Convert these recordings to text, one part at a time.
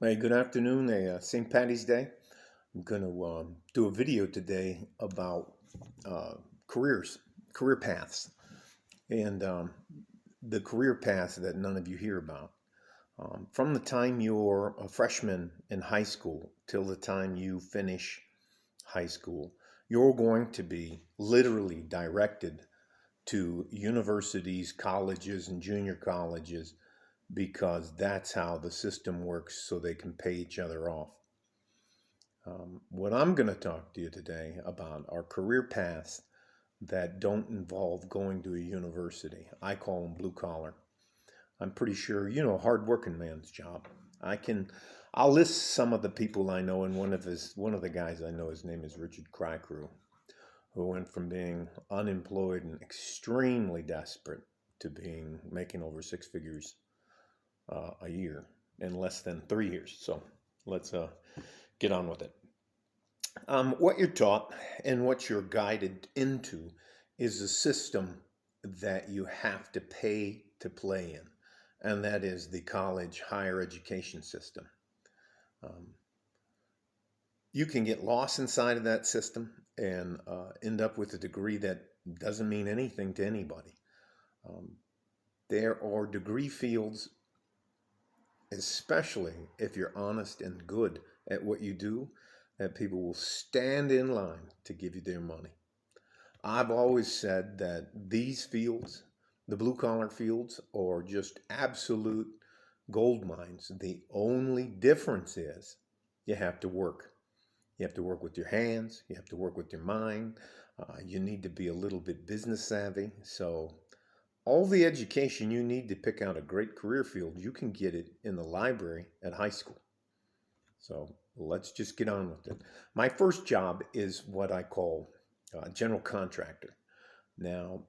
Hey, good afternoon. St. Patty's Day. I'm going to do a video today about uh, careers, career paths, and the career paths that none of you hear about. From the time you're a freshman in high school till the time you finish high school, you're going to be literally directed to universities, colleges, and junior colleges because that's how the system works so they can pay each other off. What I'm going to talk to you today about are career paths that don't involve going to a university. I call them blue collar. I'm pretty sure you know hard working man's job. I can I'll list some of the people I know, and one of the guys I know, his name is Richard Cricrew, who went from being unemployed and extremely desperate to being making over six figures a year in less than 3 years. So let's get on with it. What you're taught and what you're guided into is a system that you have to pay to play in, and that is the college higher education system. Um, you can get lost inside of that system and end up with a degree that doesn't mean anything to anybody. Um, there are degree fields, especially if you're honest and good at what you do, that people will stand in line to give you their money. I've always said that these fields, the blue collar fields, are just absolute gold mines. The only difference is you have to work. You have to work with your hands, you have to work with your mind, you need to be a little bit business savvy. So, all the education you need to pick out a great career field, you can get it in the library at high school. So let's just get on with it. My first job is what I call general contractor. Now,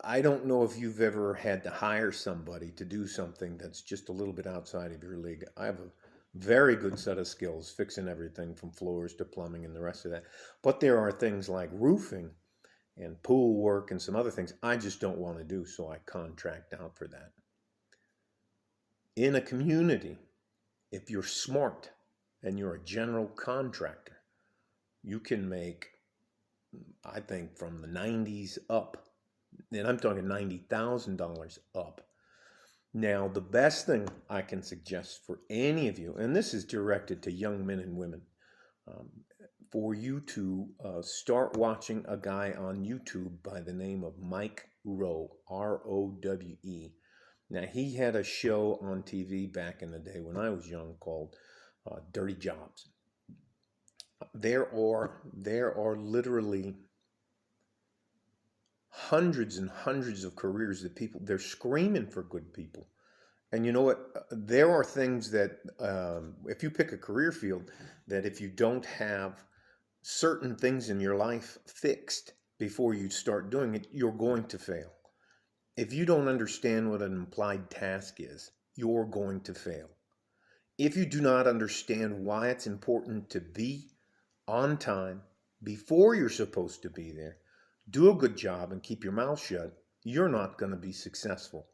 I don't know if you've ever had to hire somebody to do something that's just a little bit outside of your league. I have a very good set of skills fixing everything from floors to plumbing and the rest of that. But there are things like roofing and pool work and some other things I just don't want to do, so I contract out for that. In a community, if you're smart and you're a general contractor, you can make, I think, from the 90s up, and I'm talking $90,000 up. Now, the best thing I can suggest for any of you, and this is directed to young men and women, um, for you to start watching a guy on YouTube by the name of Mike Rowe, Rowe. Now, he had a show on TV back in the day when I was young called Dirty Jobs. There are literally hundreds and hundreds of careers that people they're screaming for good people. And you know what? There are things that if you pick a career field, that if you don't have certain things in your life fixed before you start doing it, you're going to fail. If you don't understand what an implied task is, you're going to fail. If you do not understand why it's important to be on time before you're supposed to be there, do a good job and keep your mouth shut, you're not going to be successful.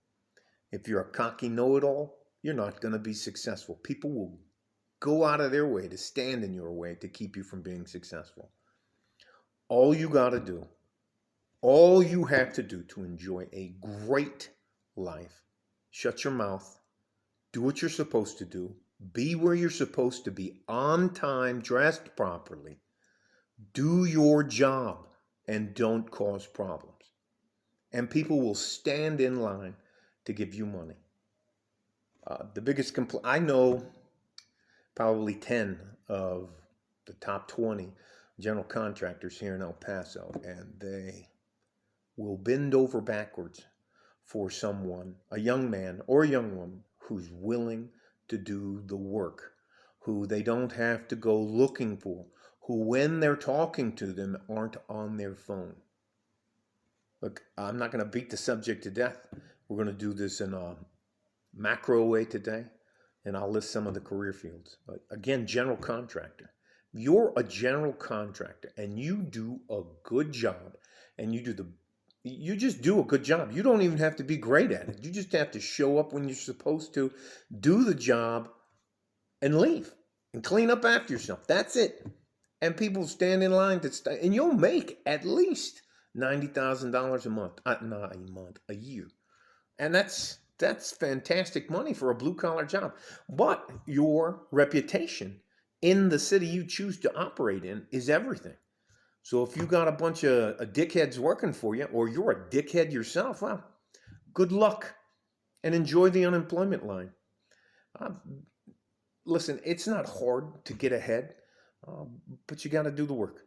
If you're a cocky know-it-all, you're not going to be successful. People will go out of their way to stand in your way to keep you from being successful. All you got to do, all you have to do to enjoy a great life, shut your mouth, do what you're supposed to do, be where you're supposed to be, on time, dressed properly, do your job, and don't cause problems. And people will stand in line to give you money. The biggest complaint, I know probably 10 of the top 20 general contractors here in El Paso, and they will bend over backwards for someone, a young man or a young woman, who's willing to do the work, who they don't have to go looking for, who, when they're talking to them, aren't on their phone. Look, I'm not going to beat the subject to death. We're going to do this in a macro way today, and I'll list some of the career fields. Again, general contractor. If you're a general contractor and you do a good job, and you just do a good job. You don't even have to be great at it. You just have to show up when you're supposed to, do the job, and leave and clean up after yourself. That's it. And people stand in line and you'll make at least $90,000 a month. Not a month, a year. And that's fantastic money for a blue collar job. But your reputation in the city you choose to operate in is everything. So if you got a bunch of dickheads working for you, or you're a dickhead yourself, well, good luck and enjoy the unemployment line. Uh, Listen, it's not hard to get ahead, but you got to do the work.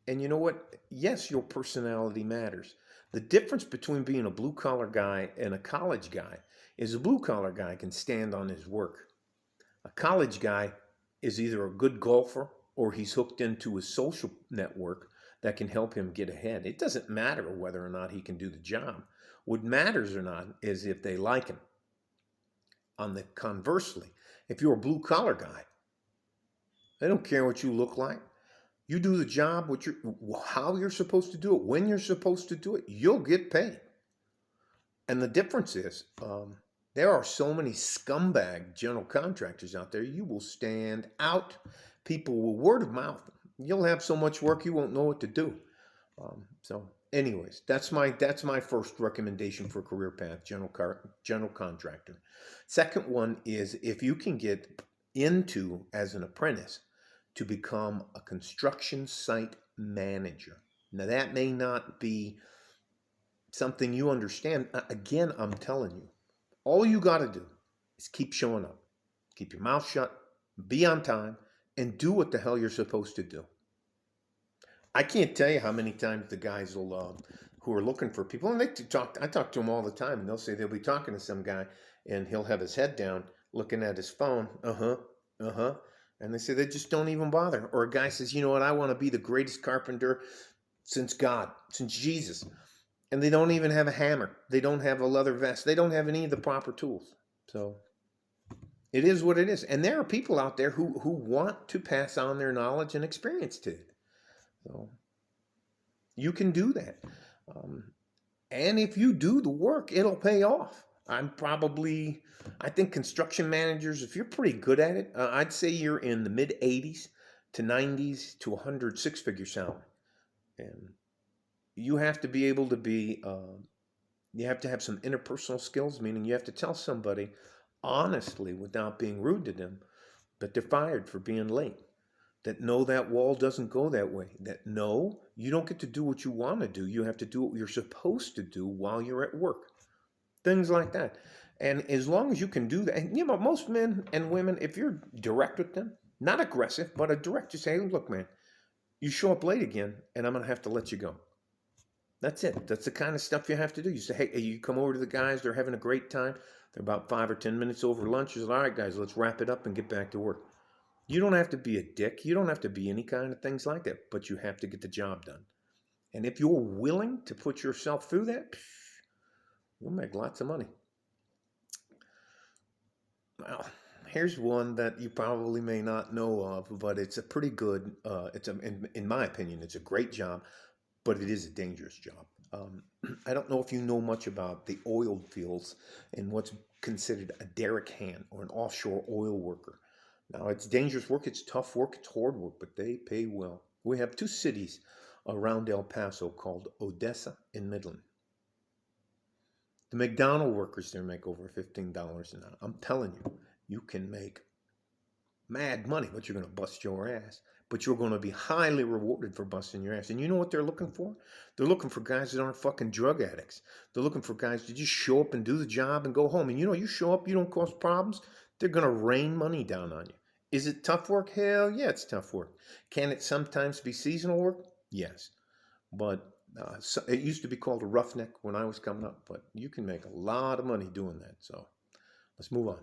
And you know what? Yes, your personality matters. The difference between being a blue collar guy and a college guy is a blue collar guy can stand on his work. A college guy is either a good golfer or he's hooked into a social network that can help him get ahead. It doesn't matter whether or not he can do the job. What matters or not is if they like him. On the conversely, if you're a blue collar guy, they don't care what you look like. You do the job, how you're supposed to do it, when you're supposed to do it, you'll get paid. And the difference is, there are so many scumbag general contractors out there. You will stand out. People will word of mouth. You'll have so much work you won't know what to do. Anyways, that's my first recommendation for career path, general contractor. Second one is if you can get into as an apprentice to become a construction site manager. Now that may not be something you understand. Again, I'm telling you, all you got to do is keep showing up, keep your mouth shut, be on time, and do what the hell you're supposed to do. I can't tell you how many times the guys will who are looking for people, and I talk to them all the time, and they'll say they'll be talking to some guy, and he'll have his head down, looking at his phone. And they say they just don't even bother. Or a guy says, you know what, I want to be the greatest carpenter since God, since Jesus. And they don't even have a hammer. They don't have a leather vest. They don't have any of the proper tools. So it is what it is. And there are people out there who want to pass on their knowledge and experience to it. So you can do that. And if you do the work, it'll pay off. I think construction managers, if you're pretty good at it, I'd say you're in the mid 80s to 90s to 100 six-figure salary. And you have to be able to you have to have some interpersonal skills, meaning you have to tell somebody honestly without being rude to them that they're fired for being late. That no, that wall doesn't go that way. That no, you don't get to do what you want to do. You have to do what you're supposed to do while you're at work. Things like that. And as long as you can do that, and most men and women, if you're direct with them, not aggressive, but a direct, you say, look, man, you show up late again, and I'm going to have to let you go. That's it. That's the kind of stuff you have to do. You say, hey, you come over to the guys, they're having a great time. They're about 5 or 10 minutes over lunch. You say, all right, guys, let's wrap it up and get back to work. You don't have to be a dick. You don't have to be any kind of things like that, but you have to get the job done. And if you're willing to put yourself through that, you'll make lots of money. Well, here's one that you probably may not know of, but it's a pretty good, in my opinion, it's a great job, but it is a dangerous job. I don't know if you know much about the oil fields and what's considered a derrick hand or an offshore oil worker. Now, it's dangerous work, it's tough work, it's hard work, but they pay well. We have 2 cities around El Paso called Odessa and Midland. The McDonald workers there make over $15 an hour. I'm telling you, you can make mad money, but you're going to bust your ass. But you're going to be highly rewarded for busting your ass. And you know what they're looking for? They're looking for guys that aren't fucking drug addicts. They're looking for guys to just show up and do the job and go home. And you show up, you don't cause problems, they're going to rain money down on you. Is it tough work? Hell yeah, it's tough work. Can it sometimes be seasonal work? Yes. But it used to be called a roughneck when I was coming up. But you can make a lot of money doing that. So let's move on.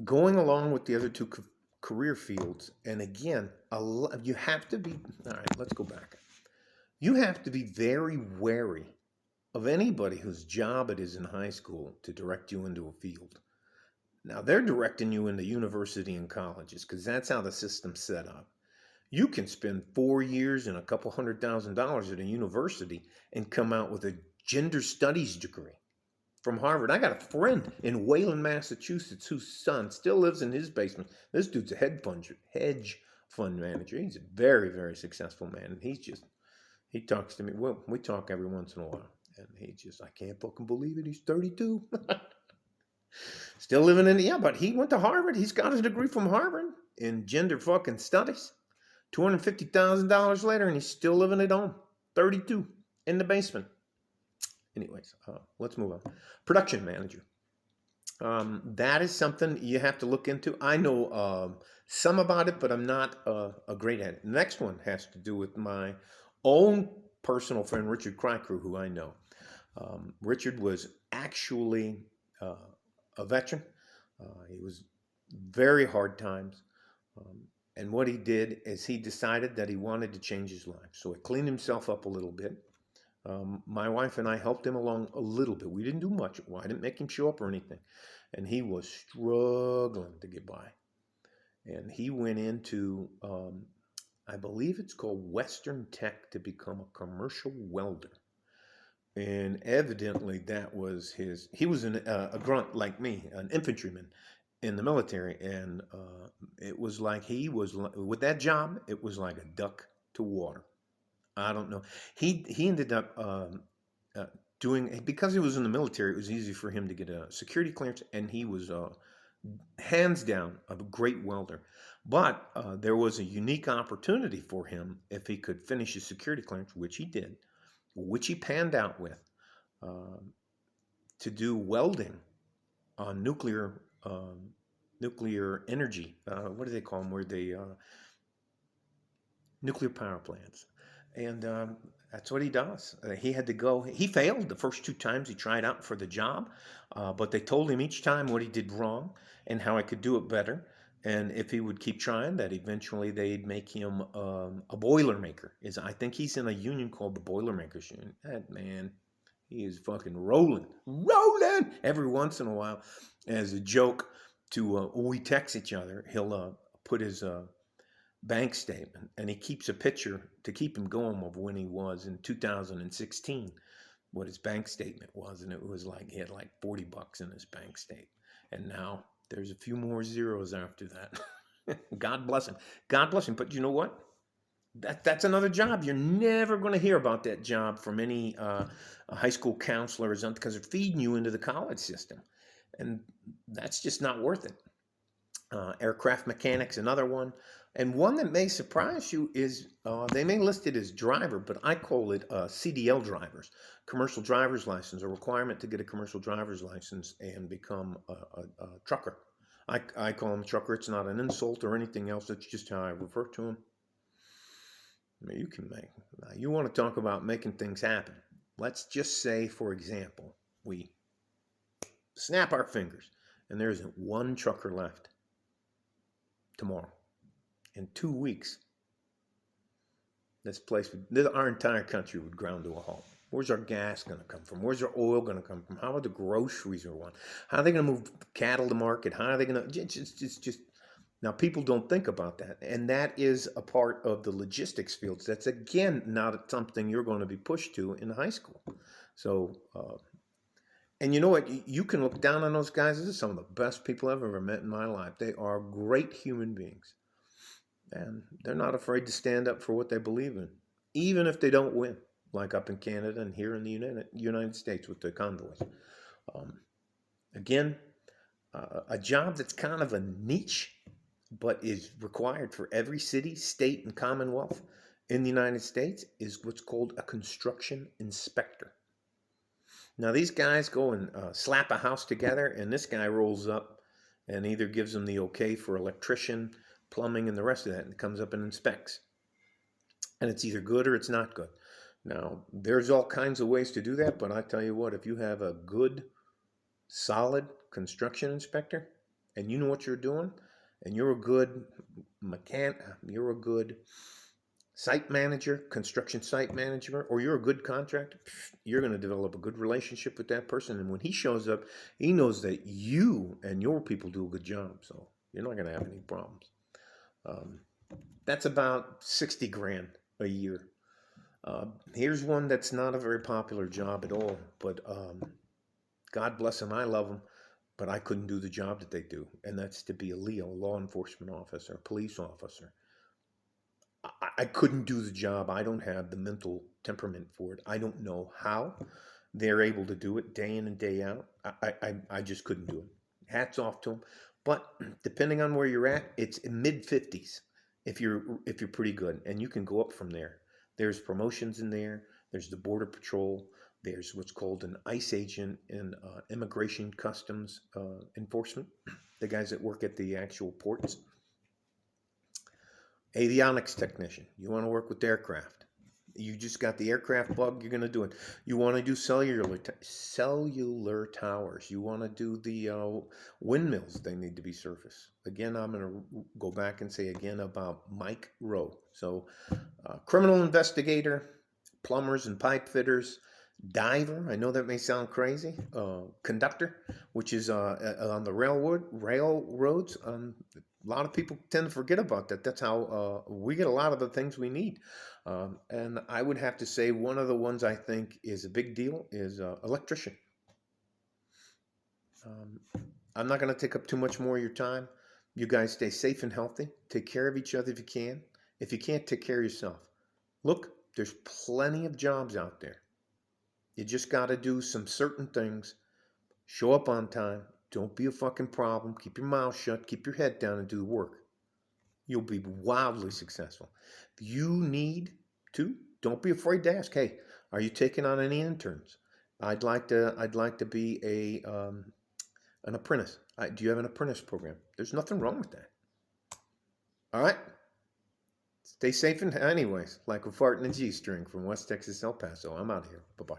Going along with the other 2 career fields, and again, you have to be, all right, let's go back. You have to be very wary of anybody whose job it is in high school to direct you into a field. Now, they're directing you into university and colleges because that's how the system's set up. You can spend 4 years and a couple $100,000 at a university and come out with a gender studies degree. from Harvard. I got a friend in Wayland, Massachusetts, whose son still lives in his basement. This dude's a hedge fund manager. He's a very, very successful man. And he talks to me. Well, we talk every once in a while. And he just, I can't fucking believe it. He's 32. Still living yeah, but he went to Harvard. He's got his degree from Harvard in gender fucking studies. $250,000 later, and he's still living at home. 32 in the basement. Anyways, let's move on. Production manager. That is something you have to look into. I know some about it, but I'm not a great at it. The next one has to do with my own personal friend, Richard Cricrew, who I know. Richard was actually a veteran. He was very hard times. And what he did is he decided that he wanted to change his life. So he cleaned himself up a little bit. My wife and I helped him along a little bit. We didn't do much. Well, I didn't make him show up or anything. And he was struggling to get by. And he went into, I believe it's called Western Tech, to become a commercial welder. And evidently that was he was a grunt like me, an infantryman in the military. And it was like with that job, it was like a duck to water. I don't know. He ended up doing, because he was in the military, it was easy for him to get a security clearance, and he was hands down a great welder. But there was a unique opportunity for him if he could finish his security clearance, which he did, which he panned out with, to do welding on nuclear energy. What do they call them? Where they nuclear power plants. And that's what he does. He had to go. He failed the first 2 times he tried out for the job, but they told him each time what he did wrong and how he could do it better. And if he would keep trying, that eventually they'd make him a Boilermaker. I think he's in a union called the Boilermakers Union. That man, he is fucking rolling every once in a while. As a joke to we text each other, he'll put his bank statement, and he keeps a picture to keep him going of when he was in 2016, what his bank statement was, and it was like he had like $40 in his bank statement, and now there's a few more zeros after that. God bless him. God bless him. But you know what? That's another job. You're never going to hear about that job from any high school counselor or something, because they're feeding you into the college system, and that's just not worth it. Aircraft mechanics, another one. And one that may surprise you is they may list it as driver, but I call it CDL drivers, commercial driver's license, a requirement to get a commercial driver's license and become a trucker. I call him a trucker. It's not an insult or anything else. It's just how I refer to him. I mean, you want to talk about making things happen. Let's just say, for example, we snap our fingers and there isn't one trucker left tomorrow. In 2 weeks, our entire country would ground to a halt. Where's our gas going to come from? Where's our oil going to come from? How are the groceries going? How are they going to move cattle to market? How are they going to? It's just now, people don't think about that, and that is a part of the logistics fields. That's again not something you're going to be pushed to in high school. So, and you know what? You can look down on those guys. This is some of the best people I've ever met in my life. They are great human beings. And they're not afraid to stand up for what they believe in, even if they don't win, like up in Canada and here in the United States with the convoys. Again, a job that's kind of a niche, but is required for every city, state, and commonwealth in the United States is what's called a construction inspector. Now, these guys go and slap a house together, and this guy rolls up and either gives them the okay for electrician, plumbing, and the rest of that, and it comes up and inspects. And it's either good or it's not good. Now, there's all kinds of ways to do that, but I tell you what, if you have a good, solid construction inspector, and you know what you're doing, and you're a good mechanic, you're a good site manager, construction site manager, or you're a good contractor, you're going to develop a good relationship with that person. And when he shows up, he knows that you and your people do a good job. So you're not going to have any problems. That's about 60 grand a year. Here's one that's not a very popular job at all, but God bless them, I love them, but I couldn't do the job that they do, and that's to be a LEO, law enforcement officer, police officer. I couldn't do the job. I don't have the mental temperament for it. I don't know how they're able to do it day in and day out. I just couldn't do it. Hats off to them. But depending on where you're at, it's in mid 50s if you're pretty good, and you can go up from there. There's promotions in there. There's the border patrol. There's what's called an ICE agent in immigration customs enforcement. The guys that work at the actual ports. Avionics technician. You want to work with aircraft. You just got the aircraft bug. You're going to do it. You want to do cellular towers. You want to do the windmills. They need to be surfaced. Again, I'm going to go back and say again about Mike Rowe. So, criminal investigator, plumbers and pipe fitters, diver. I know that may sound crazy. Conductor, which is on the railroads. A lot of people tend to forget about that. That's how we get a lot of the things we need. And I would have to say one of the ones I think is a big deal is electrician. I'm not going to take up too much more of your time. You guys stay safe and healthy. Take care of each other if you can. If you can't, take care of yourself. Look, there's plenty of jobs out there. You just got to do some certain things. Show up on time. Don't be a fucking problem. Keep your mouth shut. Keep your head down and do the work. You'll be wildly successful. If you need to, don't be afraid to ask. Hey, are you taking on any interns? I'd like to be an apprentice. Do you have an apprentice program? There's nothing wrong with that. All right. Stay safe and anyways, like a fart in a G-string from West Texas, El Paso. I'm out of here. Bye-bye.